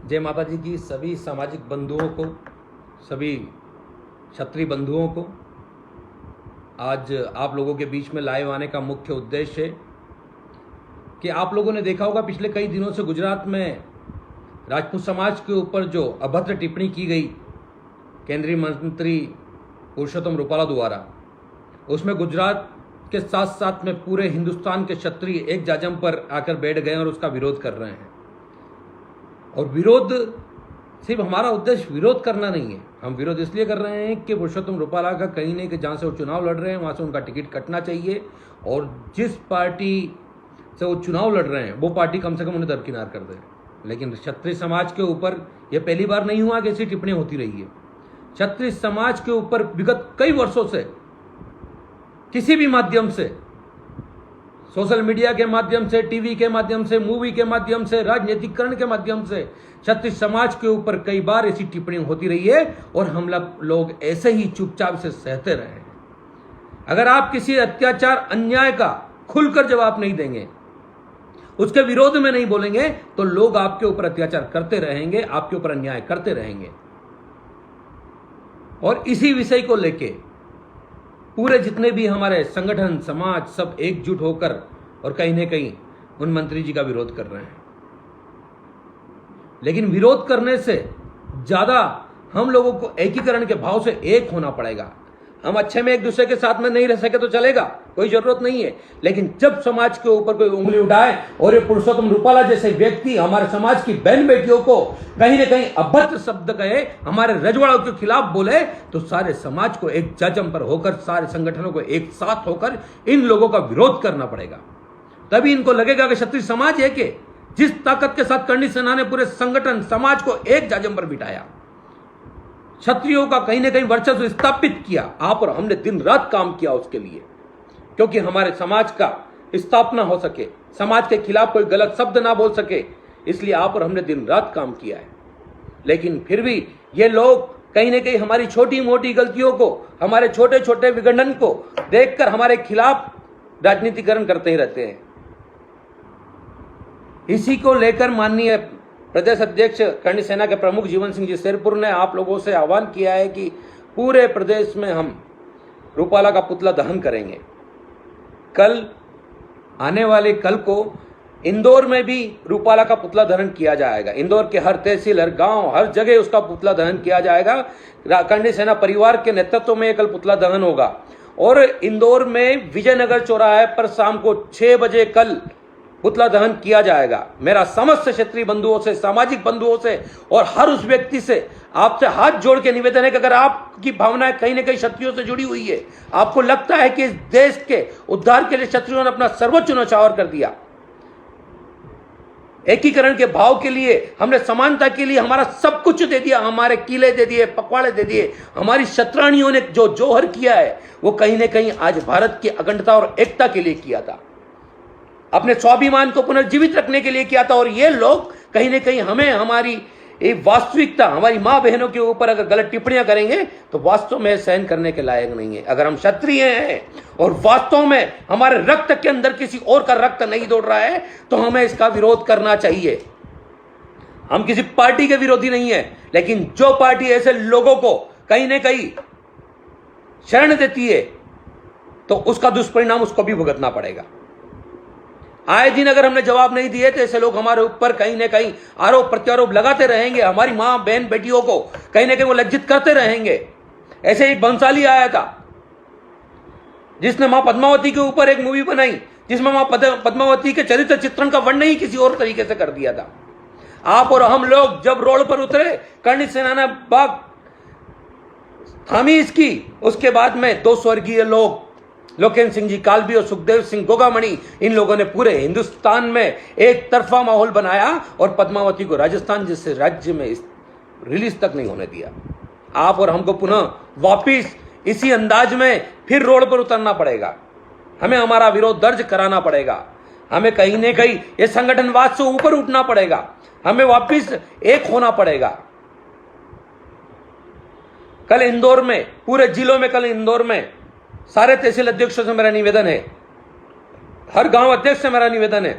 जय माता जी की सभी सामाजिक बंधुओं को, सभी क्षत्रिय बंधुओं को आज आप लोगों के बीच में लाइव आने का मुख्य उद्देश्य है कि आप लोगों ने देखा होगा पिछले कई दिनों से गुजरात में राजपूत समाज के ऊपर जो अभद्र टिप्पणी की गई केंद्रीय मंत्री पुरुषोत्तम रूपाला द्वारा, उसमें गुजरात के साथ साथ में पूरे हिंदुस्तान के क्षत्रिय एक जाजम पर आकर बैठ गए और उसका विरोध कर रहे हैं। और विरोध सिर्फ हमारा उद्देश्य विरोध करना नहीं है, हम विरोध इसलिए कर रहे हैं कि पुरुषोत्तम रूपाला का कहीं नहीं कि जहाँ से वो चुनाव लड़ रहे हैं वहाँ से उनका टिकट कटना चाहिए और जिस पार्टी से वो चुनाव लड़ रहे हैं वो पार्टी कम से कम उन्हें दरकिनार कर दे। लेकिन क्षत्रिय समाज के ऊपर यह पहली बार नहीं हुआ कि ऐसी टिप्पणी होती रही है। क्षत्रिय समाज के ऊपर विगत कई वर्षों से किसी भी माध्यम से, सोशल मीडिया के माध्यम से, टीवी के माध्यम से, मूवी के माध्यम से, राजनीतिकरण के माध्यम से क्षत्रिय समाज के ऊपर कई बार ऐसी टिप्पणी होती रही है और हम लोग ऐसे ही चुपचाप से सहते रहे हैं। अगर आप किसी अत्याचार अन्याय का खुलकर जवाब नहीं देंगे, उसके विरोध में नहीं बोलेंगे, तो लोग आपके ऊपर अत्याचार करते रहेंगे, आपके ऊपर अन्याय करते रहेंगे। और इसी विषय को लेके पूरे जितने भी हमारे संगठन, समाज सब एकजुट होकर और कहीं न कहीं उन मंत्री जी का विरोध कर रहे हैं। लेकिन विरोध करने से ज्यादा हम लोगों को एकीकरण के भाव से एक होना पड़ेगा। हम अच्छे में एक दूसरे के साथ में नहीं रह सके तो चलेगा, कोई जरूरत नहीं है। लेकिन जब समाज के ऊपर कोई उंगली उठाए और ये पुरुषोत्तम रूपाला जैसे व्यक्ति हमारे समाज की बहन बेटियों को कहीं न कहीं अभद्र शब्द कहे, हमारे रजवाड़ों के खिलाफ बोले, तो सारे समाज को एक जजम पर होकर, सारे संगठनों को एक साथ होकर इन लोगों का विरोध करना पड़ेगा। तभी इनको लगेगा कि क्षत्रिय समाज है कि जिस ताकत के साथ करणी सेना ने पूरे संगठन समाज को एक जाजम पर बिठाया, क्षत्रियों का कहीं ना कहीं वर्चस्व स्थापित किया, आप और हमने दिन रात काम किया उसके लिए, क्योंकि हमारे समाज का स्थापना हो सके, समाज के खिलाफ कोई गलत शब्द ना बोल सके, इसलिए आप और हमने दिन रात काम किया है। लेकिन फिर भी ये लोग कहीं ना कहीं हमारी छोटी मोटी गलतियों को, हमारे छोटे छोटे विघटन को देखकर हमारे खिलाफ राजनीतिकरण करते ही रहते हैं। इसी को लेकर माननीय प्रदेश अध्यक्ष करणी सेना के प्रमुख जीवन सिंह जी शेरपुर ने आप लोगों से आह्वान किया है कि पूरे प्रदेश में हम रूपाला का पुतला दहन करेंगे। कल आने वाले कल को इंदौर में भी रूपाला का पुतला दहन किया जाएगा। इंदौर के हर तहसील, हर गांव, हर जगह उसका पुतला दहन किया जाएगा। करणी सेना परिवार के नेतृत्व में कल पुतला दहन होगा और इंदौर में विजयनगर चौराहे पर शाम को 6 बजे कल पुतला दहन किया जाएगा। मेरा समस्त क्षेत्रीय बंधुओं से, सामाजिक बंधुओं से और हर उस व्यक्ति से आपसे हाथ जोड़ के निवेदन है कि अगर आपकी भावनाएं कहीं न कहीं क्षत्रियों से जुड़ी हुई है, आपको लगता है कि इस देश के उद्धार के लिए क्षत्रियों ने अपना सर्वोच्च न्यौछावर कर दिया, एकीकरण के भाव के लिए, हमने समानता के लिए हमारा सब कुछ दे दिया, हमारे किले दे दिए, पखवाड़े दे दिए, हमारी शतरानियों ने जो जोहर किया है वो कहीं न कहीं आज भारत की अखंडता और एकता के लिए किया था, अपने स्वाभिमान को पुनर्जीवित रखने के लिए किया था। और ये लोग कहीं न कहीं हमें, हमारी एक वास्तविकता, हमारी मां बहनों के ऊपर अगर गलत टिप्पणियां करेंगे तो वास्तव में सहन करने के लायक नहीं है। अगर हम क्षत्रिय हैं और वास्तव में हमारे रक्त के अंदर किसी और का रक्त नहीं दौड़ रहा है तो हमें इसका विरोध करना चाहिए। हम किसी पार्टी के विरोधी नहीं है, लेकिन जो पार्टी ऐसे लोगों को कहीं न कहीं शरण देती है तो उसका दुष्परिणाम उसको भी भुगतना पड़ेगा। आए दिन अगर हमने जवाब नहीं दिए तो ऐसे लोग हमारे ऊपर कहीं ना कहीं आरोप प्रत्यारोप लगाते रहेंगे, हमारी मां बहन बेटियों को कहीं ना कहीं वो लज्जित करते रहेंगे। ऐसे एक बंसाली आया था जिसने मां पद्मावती के ऊपर एक मूवी बनाई जिसमें मां पद्मावती के चरित्र चित्रण का वर्णन ही किसी और तरीके से कर दिया था। आप और हम लोग जब रोड पर उतरे, करणी सेना ने बाग थामी इसकी, उसके बाद में 2 स्वर्गीय लोग, लोकेंद्र सिंह जी कालबी और सुखदेव सिंह गोगामणि, इन लोगों ने पूरे हिंदुस्तान में एक तरफा माहौल बनाया और पद्मावती को राजस्थान जैसे राज्य में रिलीज तक नहीं होने दिया। आप और हमको पुनः वापिस इसी अंदाज में फिर रोड पर उतरना पड़ेगा, हमें हमारा विरोध दर्ज कराना पड़ेगा, हमें कहीं न कहीं ये संगठनवाद से ऊपर उठना पड़ेगा, हमें वापिस एक होना पड़ेगा। कल इंदौर में, पूरे जिलों में, कल इंदौर में सारे तहसील अध्यक्षों से मेरा निवेदन है, हर गांव अध्यक्ष से मेरा निवेदन है,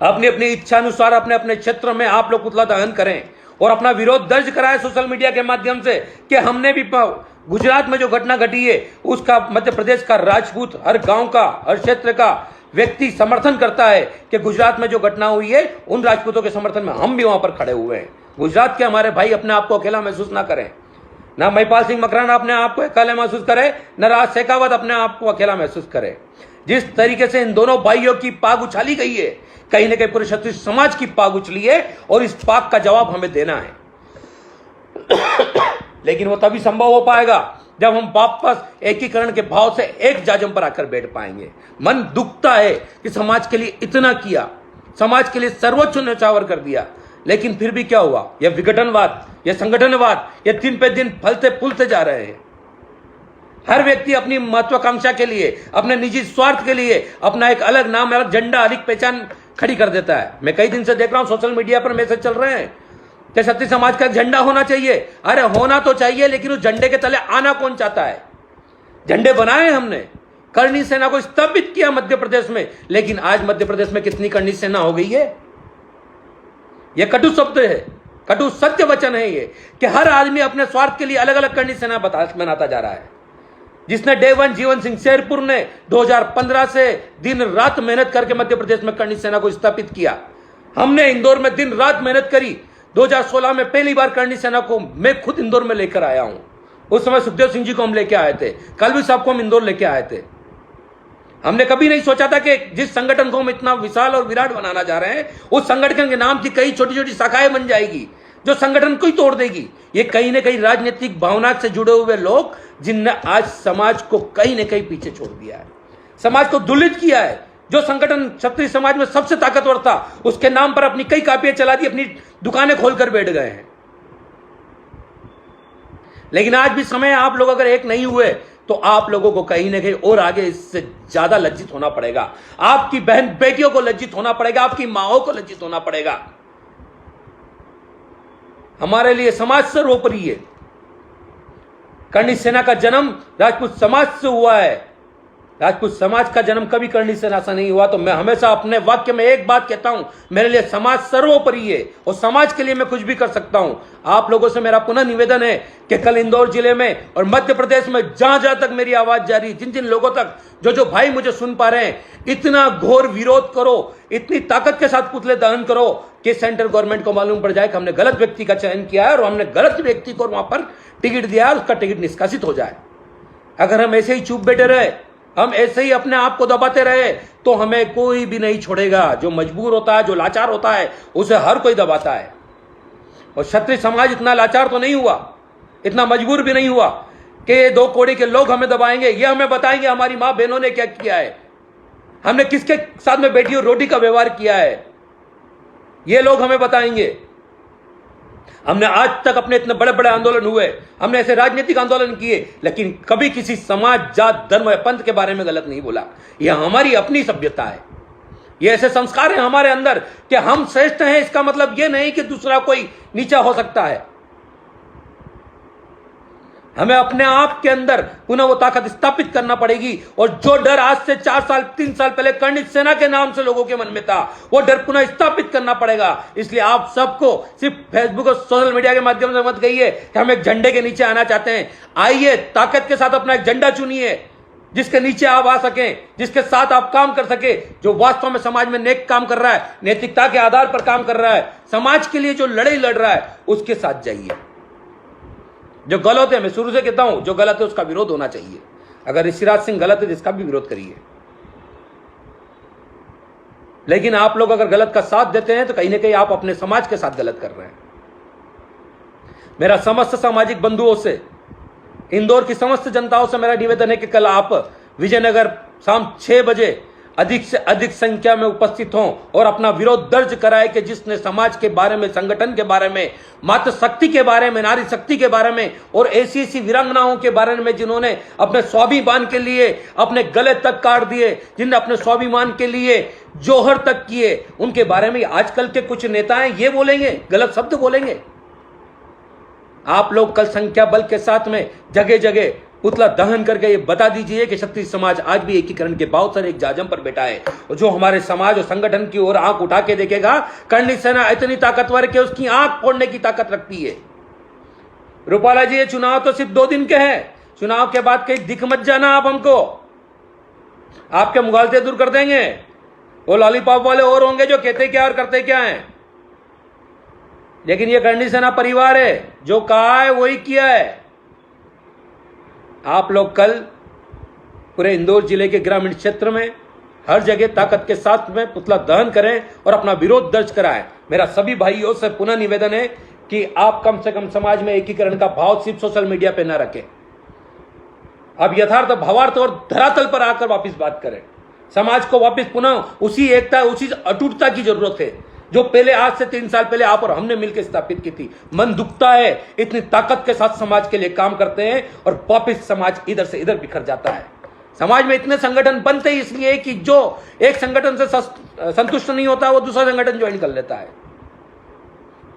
अपनी अपनी इच्छानुसार अपने अपने क्षेत्र में आप लोग पुतला दहन करें और अपना विरोध दर्ज कराएं सोशल मीडिया के माध्यम से कि हमने भी गुजरात में जो घटना घटी है उसका मध्य प्रदेश का राजपूत, हर गांव का, हर क्षेत्र का व्यक्ति समर्थन करता है कि गुजरात में जो घटना हुई है उन राजपूतों के समर्थन में हम भी वहां पर खड़े हुए हैं। गुजरात के हमारे भाई अपने आप को अकेला महसूस ना करें, ना महिपाल सिंह मकराना अपने आप को अकेला महसूस करे, न राज शेखावत अपने आप को अकेला महसूस करे। जिस तरीके से इन दोनों भाइयों की पाग उछाली गई है, कहीं ना कहीं पूरे क्षत्रिय समाज की पाग उछली है और इस पाग का जवाब हमें देना है। लेकिन वो तभी संभव हो पाएगा जब हम वापस एकीकरण के भाव से एक जाजम पर आकर बैठ पाएंगे। मन दुखता है कि समाज के लिए इतना किया, समाज के लिए सर्वोच्च न्यौछावर कर दिया, लेकिन फिर भी क्या हुआ? यह विघटनवाद, यह संगठनवाद, यह दिन पे दिन फलते फूलते जा रहे हैं। हर व्यक्ति अपनी महत्वाकांक्षा के लिए, अपने निजी स्वार्थ के लिए अपना एक अलग नाम, अलग झंडा, अलग पहचान खड़ी कर देता है। मैं कई दिन से देख रहा हूं सोशल मीडिया पर मैसेज चल रहे हैं कि क्षत्रिय समाज का झंडा होना चाहिए। अरे होना तो चाहिए, लेकिन उस झंडे के तले आना कौन चाहता है? झंडे बनाए हमने, करणी सेना को स्थापित किया मध्य प्रदेश में, लेकिन आज मध्य प्रदेश में कितनी करणी सेना हो गई है? यह कटु शब्द है, कटु सत्य वचन है ये कि हर आदमी अपने स्वार्थ के लिए अलग अलग करणी सेना बनाता जा रहा है। जिसने डे वन जीवन सिंह शेरपुर ने 2015 से दिन रात मेहनत करके मध्य प्रदेश में करणी सेना को स्थापित किया। हमने इंदौर में दिन रात मेहनत करी। 2016 में पहली बार करणी सेना को मैं खुद इंदौर में लेकर आया हूं। उस समय सुखदेव सिंह जी को हम लेके आए थे, कल भी साहब को हम इंदौर लेके आए थे। हमने कभी नहीं सोचा था कि जिस संगठन को हम इतना विशाल और विराट बनाना जा रहे हैं, उस संगठन के नाम की कई छोटी छोटी शाखाएं बन जाएगी जो संगठन को ही तोड़ देगी। ये कहीं ना कहीं राजनीतिक भावना से जुड़े हुए लोग जिनने आज समाज को कहीं ना कहीं पीछे छोड़ दिया है, समाज को दुलित किया है। जो संगठन क्षत्रिय समाज में सबसे ताकतवर था, उसके नाम पर अपनी कई कापियां चला दी, अपनी दुकानें खोलकर बैठ गए हैं। लेकिन आज भी समय, आप लोग अगर एक नहीं हुए तो आप लोगों को कहीं ना कहीं और आगे इससे ज्यादा लज्जित होना पड़ेगा। आपकी बहन बेटियों को लज्जित होना पड़ेगा, आपकी माओं को लज्जित होना पड़ेगा। हमारे लिए समाज सर्वोपरि है। करणी सेना का जन्म राजपूत समाज से हुआ है। राजपूत समाज का जन्म कभी करणी सेना से नहीं हुआ। तो मैं हमेशा अपने वाक्य में एक बात कहता हूं, मेरे लिए समाज सर्वोपरि है और समाज के लिए मैं कुछ भी कर सकता हूं। आप लोगों से मेरा पुनः निवेदन है कि कल इंदौर जिले में और मध्य प्रदेश में जहां जहां तक मेरी आवाज जा रही, जिन जिन लोगों तक, जो भाई मुझे सुन पा रहे हैं, इतना घोर विरोध करो, इतनी ताकत के साथ पुतले दहन करो कि सेंट्रल गवर्नमेंट को मालूम पड़ जाए कि हमने गलत व्यक्ति का चयन किया है और हमने गलत व्यक्ति को वहां पर टिकट दिया है, उसका टिकट निष्कासित हो जाए। अगर हम ऐसे ही चुप बैठे रहे, हम ऐसे ही अपने आप को दबाते रहे, तो हमें कोई भी नहीं छोड़ेगा। जो मजबूर होता है, जो लाचार होता है, उसे हर कोई दबाता है। और क्षत्रिय समाज इतना लाचार तो नहीं हुआ, इतना मजबूर भी नहीं हुआ कि ये दो कोड़ी के लोग हमें दबाएंगे, ये हमें बताएंगे हमारी मां बहनों ने क्या किया है, हमने किसके साथ में बैठी और रोटी का व्यवहार किया है, ये लोग हमें बताएंगे। हमने आज तक अपने इतने बड़े बड़े आंदोलन हुए, हमने ऐसे राजनीतिक आंदोलन किए, लेकिन कभी किसी समाज, जात, धर्म या पंथ के बारे में गलत नहीं बोला। यह हमारी अपनी सभ्यता है, ये ऐसे संस्कार हैं हमारे अंदर कि हम श्रेष्ठ हैं। इसका मतलब यह नहीं कि दूसरा कोई नीचा हो सकता है। हमें अपने आप के अंदर पुनः वो ताकत स्थापित करना पड़ेगी। और जो डर आज से 4 साल 3 साल पहले करणी सेना के नाम से लोगों के मन में था, वो डर पुनः स्थापित करना पड़ेगा। इसलिए आप सबको सिर्फ फेसबुक और सोशल मीडिया के माध्यम से मत कहिए कि हम एक झंडे के नीचे आना चाहते हैं। आइए, ताकत के साथ अपना एक झंडा चुनिए जिसके नीचे आप आ सकें, जिसके साथ आप काम कर सके, जो वास्तव में समाज में नेक काम कर रहा है, नैतिकता के आधार पर काम कर रहा है, समाज के लिए जो लड़ाई लड़ रहा है, उसके साथ जाइए। जो गलत है, मैं शुरू से कहता हूं, जो गलत है उसका विरोध होना चाहिए। अगर ऋषिराज सिंह गलत है तो इसका भी विरोध करिए। लेकिन आप लोग अगर गलत का साथ देते हैं तो कहीं ना कहीं आप अपने समाज के साथ गलत कर रहे हैं। मेरा समस्त सामाजिक बंधुओं से, इंदौर की समस्त जनताओं से मेरा निवेदन है कि कल आप विजयनगर शाम 6 बजे अधिक से अधिक संख्या में उपस्थित हों और अपना विरोध दर्ज कराए कि जिसने समाज के बारे में, संगठन के बारे में, मातृ शक्ति के बारे में, नारी शक्ति के बारे में और ऐसी ऐसी वीरांगनाओं के बारे में जिन्होंने अपने स्वाभिमान के लिए अपने गले तक काट दिए, जिनने अपने स्वाभिमान के लिए जोहर तक किए, उनके बारे में आजकल के कुछ नेताएं ये बोलेंगे, गलत शब्द बोलेंगे। आप लोग कल संख्या बल के साथ में जगह जगह पुतला दहन करके ये बता दीजिए कि क्षत्रिय समाज आज भी एकीकरण के बहुत सारे एक जाजम पर बैठा है, और जो हमारे समाज और संगठन की ओर आंख उठा के देखेगा, करणी सेना इतनी ताकतवर है कि उसकी आंख फोड़ने की ताकत रखती है। रूपाला जी, ये चुनाव तो सिर्फ 2 दिन के हैं, चुनाव के बाद कहीं दिख मत जाना आप हमको, आपके मुगालते दूर कर देंगे। वो लॉलीपॉप वाले और होंगे जो कहते क्या और करते क्या हैं, लेकिन ये करणी सेना परिवार है, जो कहा है वही किया है। आप लोग कल पूरे इंदौर जिले के ग्रामीण क्षेत्र में हर जगह ताकत के साथ में पुतला दहन करें और अपना विरोध दर्ज कराएं। मेरा सभी भाइयों से पुनः निवेदन है कि आप कम से कम समाज में एकीकरण का भाव सिर्फ सोशल मीडिया पे न रखें, अब यथार्थ भावार्थ और धरातल पर आकर वापस बात करें। समाज को वापस पुनः उसी एकता, उसी अटूटता की जरूरत है जो पहले, आज से 3 साल पहले आप और हमने मिलकर स्थापित की थी। मन दुखता है, इतनी ताकत के साथ समाज के लिए काम करते हैं और वापस समाज इधर से इधर बिखर जाता है। समाज में इतने संगठन बनते ही इसलिए कि जो एक संगठन से संतुष्ट नहीं होता वो दूसरा संगठन ज्वाइन कर लेता है।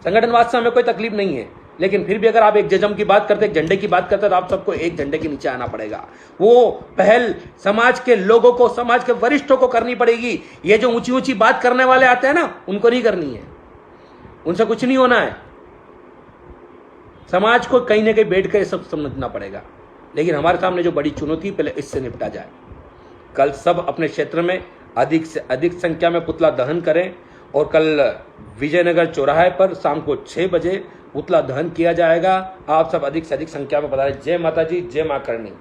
संगठनवाद से हमें कोई तकलीफ नहीं है, लेकिन फिर भी अगर आप एक जजम की बात करते, एक झंडे की बात करते, तो आप सबको एक झंडे के नीचे आना पड़ेगा। वो पहल समाज के लोगों को, समाज के वरिष्ठों को करनी पड़ेगी। ये जो ऊंची ऊंची बात करने वाले आते हैं ना, उनको नहीं करनी है, उनसे कुछ नहीं होना है। समाज को कहीं ना कहीं बैठ कर सब समझना पड़ेगा, लेकिन हमारे सामने जो बड़ी चुनौती, पहले इससे निपटा जाए। कल सब अपने क्षेत्र में अधिक से अधिक संख्या में पुतला दहन करें, और कल विजयनगर चौराहे पर शाम को 6 बजे पुतला दहन किया जाएगा। आप सब अधिक से अधिक संख्या में पधारें। जय माता जी, जय मां करणी।